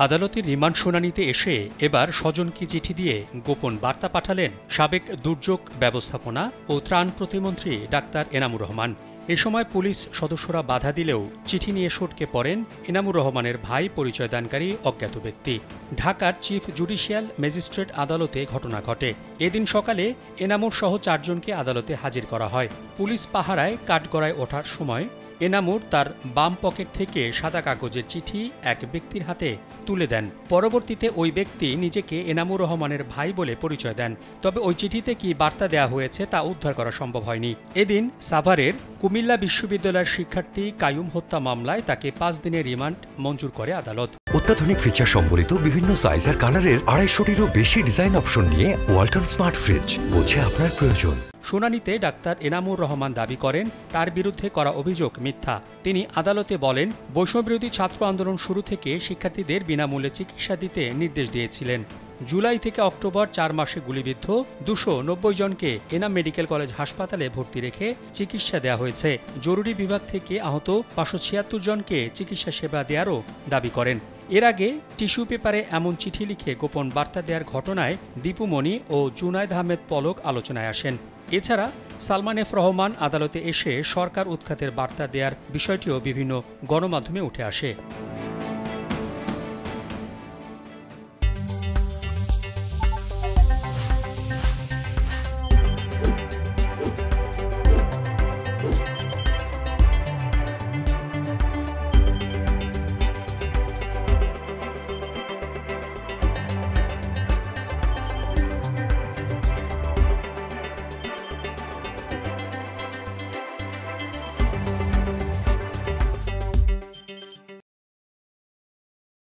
আদালতের রিমান্ড শুনানিতে এসে এবার স্বজনকে চিঠি দিয়ে গোপন বার্তা পাঠালেন সাবেক দুর্যোগ ব্যবস্থাপনা ও ত্রাণ প্রতিমন্ত্রী ডাক্তার এনামুর রহমান। এ সময় পুলিশ সদস্যরা বাধা দিলেও চিঠি নিয়ে সটকে পড়েন এনামুর রহমানের ভাই পরিচয়দানকারী অজ্ঞাত ব্যক্তি। ঢাকার চিফ জুডিশিয়াল ম্যাজিস্ট্রেট আদালতে ঘটনা ঘটে। এদিন সকালে এনামুর সহ 4 জনকে আদালতে হাজির করা হয়। পুলিশ পাহারায় কাঠগড়ায় ওঠার সময় এনামুর তার বাম পকেট থেকে সাদা কাগজের চিঠি এক ব্যক্তির হাতে তুলে দেন। পরবর্তীতে ওই ব্যক্তি নিজেকে এনামুর রহমানের ভাই বলে পরিচয় দেন। তবে ওই চিঠিতে কি বার্তা দেওয়া হয়েছে তা উদ্ধার করা সম্ভব হয়নি। এদিন সাভারের কুমিল্লা বিশ্ববিদ্যালয়ের শিক্ষার্থী কায়ুম হত্যা মামলায় তাকে 5 দিনের রিমান্ড মঞ্জুর করে আদালত। অত্যাধুনিক ফিচার সম্বলিত বিভিন্ন সাইজ আর কালারের 250-টিরও বেশি ডিজাইন অপশন নিয়ে ওয়ালটন স্মার্ট ফ্রিজ, বোঝে আপনার প্রয়োজন। শুনানিতে ডাক্তার এনামুর রহমান দাবি করেন তার বিরুদ্ধে করা অভিযোগ মিথ্যা। তিনি আদালতে বলেন, বৈষম্যবিরোধী ছাত্র আন্দোলন শুরু থেকে শিক্ষার্থীদের বিনামূল্যে চিকিৎসা দিতে নির্দেশ দিয়েছিলেন। জুলাই থেকে অক্টোবর 4 মাসে গুলিবিদ্ধ 290 জনকে এনাম মেডিকেল কলেজ হাসপাতালে ভর্তি রেখে চিকিৎসা দেওয়া হয়েছে। জরুরি বিভাগ থেকে আহত 576 জনকে চিকিৎসা সেবা দেওয়ারও দাবি করেন। এর আগে টিস্যু পেপারে এমন চিঠি লিখে গোপন বার্তা দেওয়ার ঘটনায় দীপু মনি ও জুনায়েদ আহমেদ পলক আলোচনায় আসেন। এছাড়া সালমান এফ রহমান আদালতে এসে সরকার উৎখাতের বার্তা দেওয়ার বিষয়টিও বিভিন্ন গণমাধ্যমে উঠে আসে।